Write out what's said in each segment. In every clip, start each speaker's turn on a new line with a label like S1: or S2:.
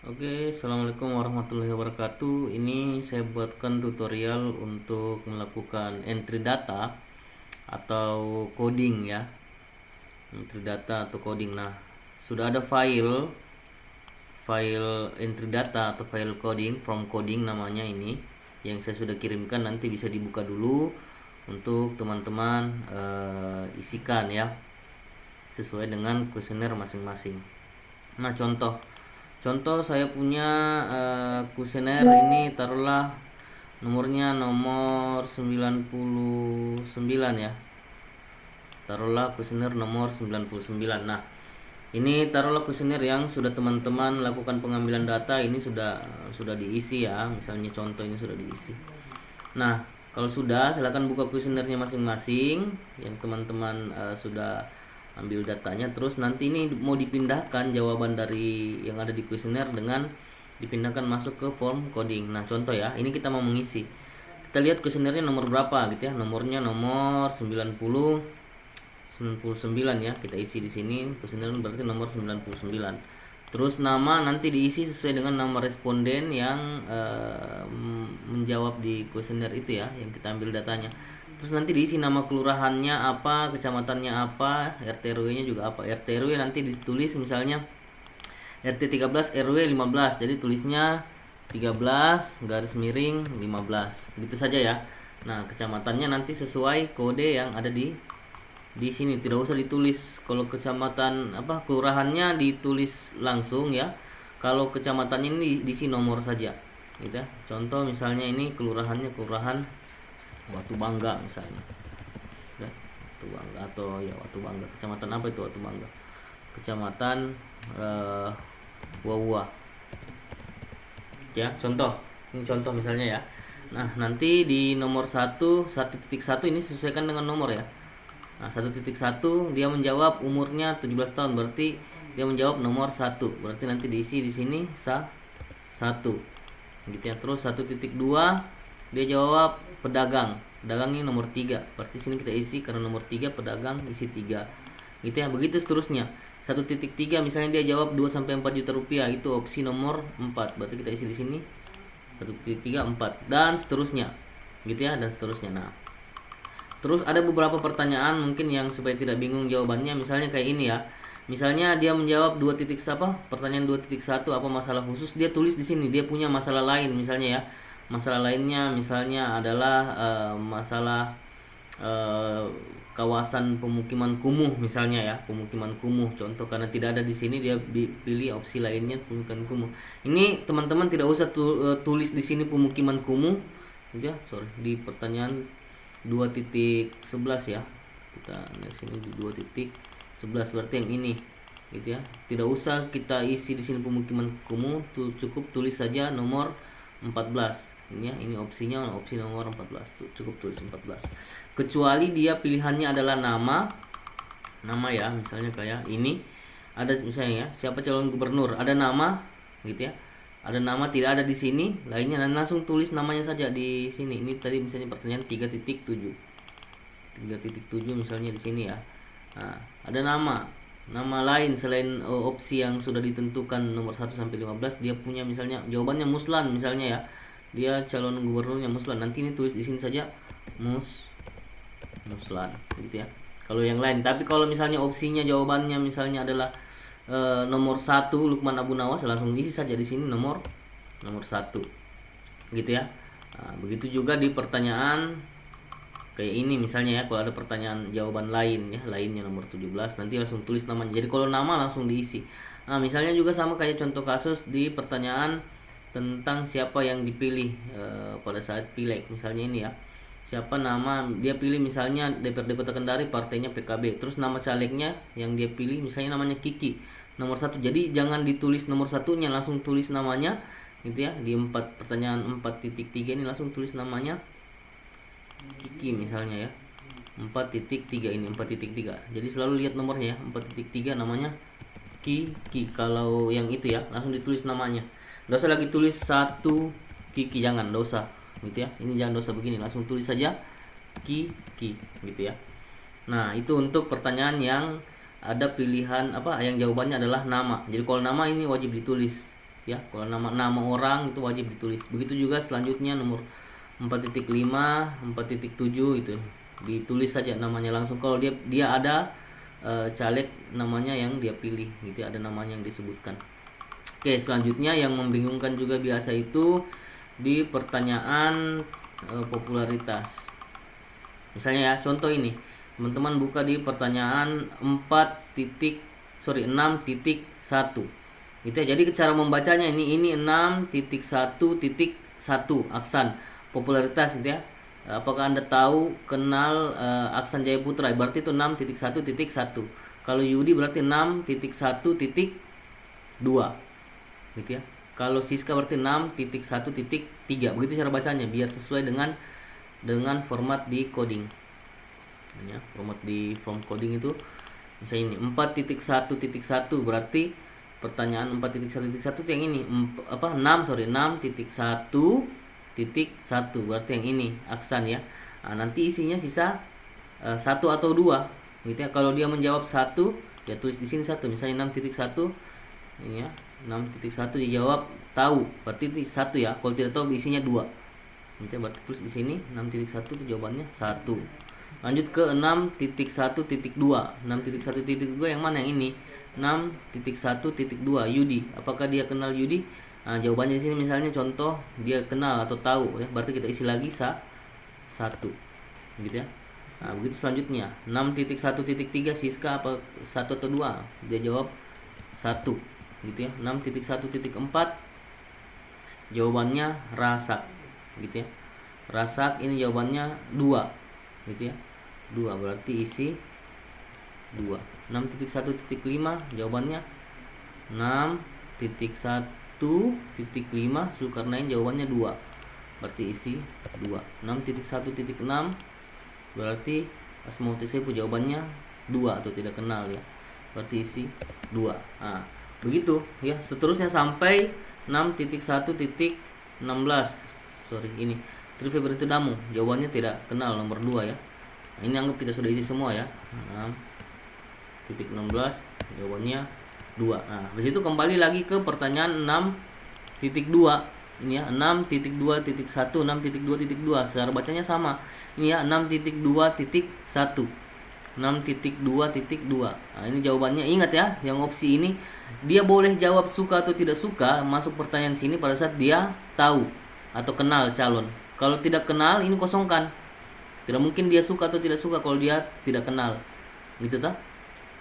S1: Oke, assalamualaikum warahmatullahi wabarakatuh. Ini saya buatkan tutorial untuk melakukan entry data atau coding ya. Entry data atau coding. Nah, sudah ada file entry data atau file coding from coding namanya ini yang saya sudah kirimkan. Nanti bisa dibuka dulu untuk teman-teman isikan ya sesuai dengan kuesioner masing-masing. Nah, contoh saya punya kuesioner ini, taruhlah nomornya nomor 99 ya. Taruhlah kuesioner nomor 99. Nah, ini taruhlah kuesioner yang sudah teman-teman lakukan pengambilan data, ini sudah diisi ya. Misalnya contoh ini sudah diisi. Nah, kalau sudah, silakan buka kuesionernya masing-masing yang teman-teman sudah ambil datanya. Terus nanti ini mau dipindahkan jawaban dari yang ada di kuesioner dengan dipindahkan masuk ke form coding. Nah, contoh ya, ini kita mau mengisi. Kita lihat kuesionernya nomor berapa gitu ya. Nomornya nomor 99 ya. Kita isi di sini. Kuesioner berarti nomor 99. Terus nama nanti diisi sesuai dengan nama responden yang menjawab di kuesioner itu ya, yang kita ambil datanya. Terus nanti diisi nama kelurahannya apa, kecamatannya apa, RT RW-nya juga apa. RT RW nanti ditulis misalnya RT 13 RW 15. Jadi tulisnya 13 garis miring 15. Gitu saja ya. Nah, kecamatannya nanti sesuai kode yang ada di sini, tidak usah ditulis. Kalau kecamatan apa kelurahannya ditulis langsung ya. Kalau kecamatannya ini diisi nomor saja gitu ya. Contoh misalnya ini kelurahannya kelurahan Watu Bangga misalnya ya, Watu Bangga atau ya Watu Bangga. Kecamatan apa itu Watu Bangga? Kecamatan Wawa ya. Ini contoh misalnya ya. Nah, nanti di nomor 1.1 ini sesuaikan dengan nomor ya. Nah, 1.1 dia menjawab umurnya 17 tahun, berarti dia menjawab nomor 1. Berarti nanti diisi di sini 1. Gitu ya. Terus 1.2 dia jawab pedagang. Pedagang ini nomor 3. Berarti sini kita isi karena nomor 3 pedagang, isi 3. Gitu ya. Begitu seterusnya. 1.3 misalnya dia jawab 2 sampai 4 juta rupiah, itu opsi nomor 4. Berarti kita isi di sini 1.3 4 dan seterusnya. Gitu ya, dan seterusnya. Nah, terus ada beberapa pertanyaan mungkin yang supaya tidak bingung jawabannya, misalnya kayak ini ya. Misalnya dia menjawab 2 titik apa? Pertanyaan 2.1 apa masalah khusus, dia tulis di sini dia punya masalah lain misalnya ya. Masalah lainnya misalnya adalah masalah eh, kawasan pemukiman kumuh misalnya ya, pemukiman kumuh contoh. Karena tidak ada di sini dia pilih opsi lainnya pemukiman kumuh. Ini teman-teman tidak usah tulis di sini pemukiman kumuh gitu ya. Sorry, di pertanyaan 2.11 ya, kita lihat sini di 2.11 berarti yang ini gitu ya. Tidak usah kita isi di sini pemukiman kumuh, cukup tulis saja nomor 14 ini ya. Ini opsinya opsi nomor 14 tuh, cukup tulis 14. Kecuali dia pilihannya adalah nama ya, misalnya kayak ini ada misalnya ya, siapa calon gubernur, ada nama gitu ya. Ada nama tidak ada di sini lainnya, dan langsung tulis namanya saja di sini. Ini tadi misalnya pertanyaan 3.7 misalnya di sini ya. Nah, ada nama lain selain opsi yang sudah ditentukan nomor 1 sampai 15. Dia punya misalnya jawabannya Muslan misalnya ya, dia calon gubernurnya Muslan, nanti ini tulis di sini saja Muslan gitu ya. Kalau yang lain, tapi kalau misalnya opsinya jawabannya misalnya adalah nomor 1 Lukman Abu Nawas, langsung isi saja di sini nomor 1 gitu ya. Nah, begitu juga di pertanyaan kayak ini misalnya ya. Kalau ada pertanyaan jawaban lain ya, lainnya nomor 17, nanti langsung tulis namanya. Jadi kalau nama langsung diisi. Nah, misalnya juga sama kayak contoh kasus di pertanyaan tentang siapa yang dipilih pada saat pileg misalnya ini ya. Siapa nama dia pilih, misalnya DPRD Kota Kendari partainya PKB, terus nama calegnya yang dia pilih misalnya namanya Kiki nomor 1. Jadi jangan ditulis nomor satunya, langsung tulis namanya gitu ya. Di pertanyaan 4.3 ini langsung tulis namanya Kiki misalnya ya. 4.3 ini 4.3. Jadi selalu lihat nomornya ya, 4.3 namanya Kiki. Kalau yang itu ya langsung ditulis namanya. Nggak usah lagi tulis 1 Kiki, jangan, nggak usah gitu ya. Ini jangan dosa begini, langsung tulis saja Kiki gitu ya. Nah, itu untuk pertanyaan yang ada pilihan apa yang jawabannya adalah nama. Jadi kalau nama ini wajib ditulis ya. Kalau nama orang itu wajib ditulis. Begitu juga selanjutnya nomor 4.5, 4.7 itu ditulis saja namanya langsung. Kalau dia ada caleg namanya yang dia pilih gitu ya, ada namanya yang disebutkan. Oke, selanjutnya yang membingungkan juga biasa itu di pertanyaan popularitas. Misalnya ya, contoh ini. Teman-teman buka di pertanyaan 6.1. Gitu ya. Jadi cara membacanya ini 6.1.1 aksan popularitas gitu ya. Apakah Anda tahu kenal aksan Jaya Putra? Berarti itu 6.1.1. Kalau Yudi berarti 6.1.2. Gitu ya. Kalau Siska berarti 6.1.3. Begitu cara bacanya biar sesuai dengan format di coding. Ya, format di form coding itu misalnya ini 4.1.1 berarti pertanyaan 4.1.1 yang ini 6.1.1 berarti yang ini aksan ya. Nah, nanti isinya sisa 1 atau 2 gitu ya. Kalau dia menjawab 1 ya tulis di sini 1, misalnya 6.1 ini ya, 6.1 dijawab tahu berarti itu 1 ya. Kalau tidak tahu isinya 2. Nanti berarti tulis di sini 6.1 itu jawabannya 1. Lanjut ke 6.1.2. 6.1.2 yang mana? Yang ini 6.1.2 Yudi. Apakah dia kenal Yudi? Nah, jawabannya di sini misalnya contoh dia kenal atau tahu ya. Berarti kita isi lagi 1 gitu ya. Nah, begitu selanjutnya 6.1.3 Siska apa 1 atau 2? Dia jawab 1 gitu ya. 6.1.4 jawabannya Rasak gitu ya. Rasak ini jawabannya 2 gitu ya. 2 berarti isi 2. 6.1.5 jawabannya 6.1.5 Zulkarnain jawabannya 2 berarti isi 2. 6.1.6 berarti Asmaul Tisaipu jawabannya 2 atau tidak kenal ya, berarti isi 2. Nah, begitu ya seterusnya sampai 6.1.16. Sorry, ini Trivia Damu jawabannya tidak kenal, nomor 2 ya. Nah, ini anggap kita sudah isi semua ya. 6.16 jawabannya 2. Nah, habis itu kembali lagi ke pertanyaan 6.2 ini ya, 6.2.1, 6.2.2 secara bacanya sama. Ini ya 6.2.1. 6.2.2. Nah, ini jawabannya ingat ya, yang opsi ini dia boleh jawab suka atau tidak suka masuk pertanyaan sini pada saat dia tahu atau kenal calon. Kalau tidak kenal ini kosongkan. Tidak mungkin dia suka atau tidak suka kalau dia tidak kenal. Gitu tak?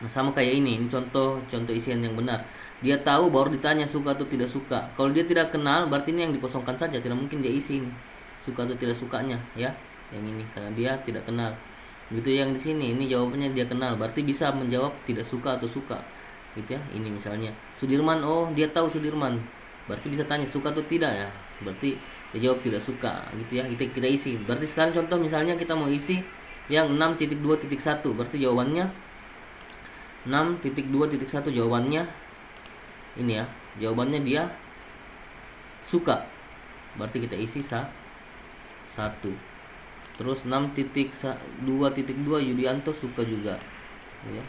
S1: Nah, sama kayak ini contoh isian yang benar. Dia tahu baru ditanya suka atau tidak suka. Kalau dia tidak kenal berarti ini yang dikosongkan saja, tidak mungkin dia isi ini. Suka atau tidak sukanya ya. Yang ini karena dia tidak kenal. Gitu yang di sini ini jawabannya dia kenal, berarti bisa menjawab tidak suka atau suka. Gitu ya. Ini misalnya Sudirman, oh dia tahu Sudirman. Berarti bisa tanya suka atau tidak ya. Berarti dia jawab tidak suka gitu ya. Kita isi. Berarti sekarang contoh misalnya kita mau isi yang 6.2.1 berarti jawabannya 6.2.1 jawabannya ini ya. Jawabannya dia suka. Berarti kita isi 1. Terus 6.2.2 Yudianto suka juga ya.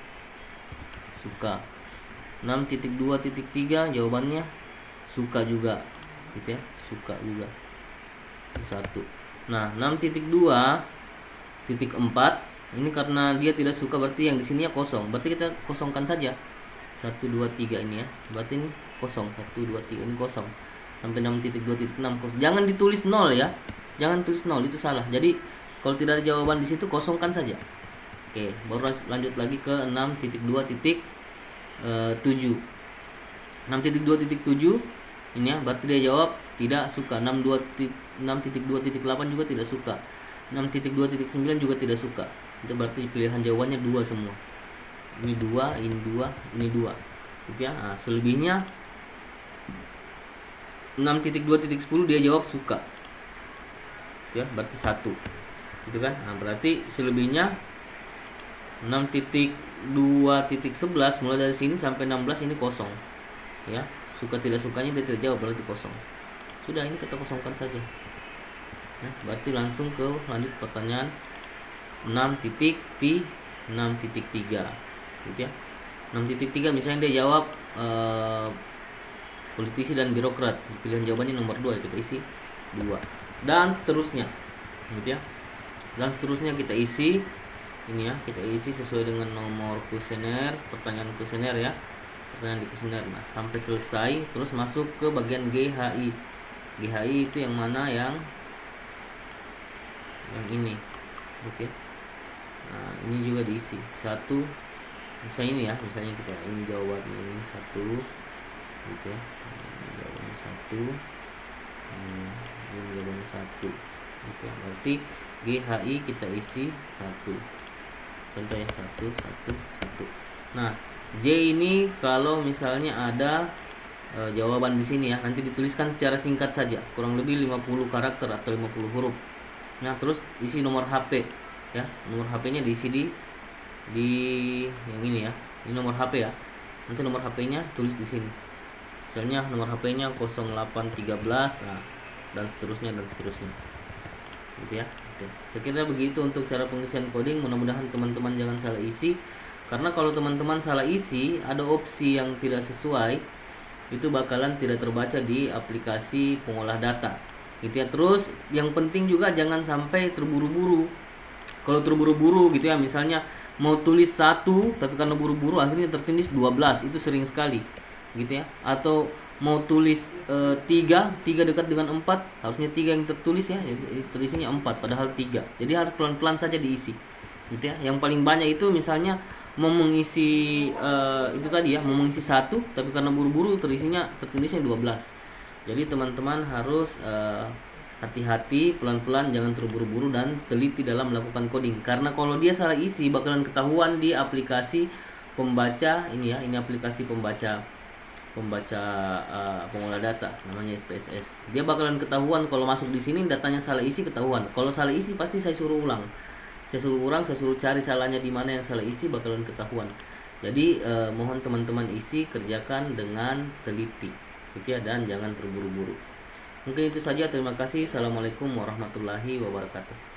S1: Suka. 6.2.3 jawabannya suka juga gitu ya. Suka juga 1. Nah 6.2.4 ini karena dia tidak suka berarti yang di sini ya kosong. Berarti kita kosongkan saja 1, 2, 3 ini ya. Berarti ini kosong 1, 2, 3 ini kosong. Sampai 6.2.6 kosong. Jangan ditulis 0 ya. Jangan tulis 0, itu salah. Jadi kalau tidak ada jawaban di situ kosongkan saja. Oke, baru lanjut lagi ke 6.2.7. 6.2.7 ini ya, berarti dia jawab tidak suka. 6.2.8 juga tidak suka. 6.2.9 juga tidak suka. Itu berarti pilihan jawabannya 2 semua. Ini 2, ini 2, ini 2. Gitu ya. Nah, selebihnya 6.2.10 dia jawab suka. Ya, berarti 1. Gitu kan? Nah, berarti selebihnya 6.2.11 mulai dari sini sampai 16 ini kosong. Ya, suka tidak sukanya dia tidak jawab berarti kosong. Sudah, ini kita kosongkan saja. Nah, berarti langsung ke lanjut pertanyaan 6.3 gitu ya. 6.3 misalnya dia jawab politisi dan birokrat. Pilihan jawabannya nomor 2, kita isi 2. Dan seterusnya, gitu ya. Dan seterusnya kita isi ini ya, kita isi sesuai dengan nomor kuesioner, pertanyaan kuesioner ya. Pertanyaan di kuesioner. Nah, sampai selesai terus masuk ke bagian GHI. GHI itu yang mana, yang ini. Oke. Nah, ini juga diisi. Satu misalnya ini ya, misalnya kita ini jawabannya ini 1 gitu ya. Jawabannya 1. Ini jawabannya 1 gitu ya. Berarti GHI kita isi 1. Contoh ya, 1 1 1. Nah, J ini kalau misalnya ada jawaban di sini ya, nanti dituliskan secara singkat saja, kurang lebih 50 karakter atau 50 huruf. Nah, terus isi nomor HP ya. Nomor HP-nya diisi di yang ini ya. Ini nomor HP ya. Nanti nomor HP-nya tulis di sini. Misalnya nomor HP-nya 0813, nah, dan seterusnya dan seterusnya. Gitu ya. Oke. Saya kira begitu untuk cara pengisian coding. Mudah-mudahan teman-teman jangan salah isi. Karena kalau teman-teman salah isi, ada opsi yang tidak sesuai, itu bakalan tidak terbaca di aplikasi pengolah data. Gitu ya. Terus yang penting juga jangan sampai terburu-buru. Kalau terburu-buru gitu ya, misalnya mau tulis 1 tapi karena buru-buru akhirnya tertulis 12, itu sering sekali gitu ya. Atau mau tulis 3 dekat dengan 4, harusnya 3 yang tertulis ya, tulisnya 4 padahal 3. Jadi harus pelan-pelan saja diisi gitu ya. Yang paling banyak itu misalnya mau mengisi itu tadi ya, mau mengisi 1 tapi karena buru-buru tertulisnya 12. Jadi teman-teman harus hati-hati, pelan-pelan, jangan terburu-buru dan teliti dalam melakukan coding. Karena kalau dia salah isi bakalan ketahuan di aplikasi pembaca ini ya, ini aplikasi pembaca pengolah data namanya SPSS. Dia bakalan ketahuan kalau masuk di sini datanya salah isi, ketahuan. Kalau salah isi pasti saya suruh ulang. Saya suruh cari salahnya di mana yang salah isi, bakalan ketahuan. Jadi mohon teman-teman isi, kerjakan dengan teliti. Gitu ya, dan jangan terburu-buru. Mungkin itu saja, terima kasih. Assalamualaikum warahmatullahi wabarakatuh.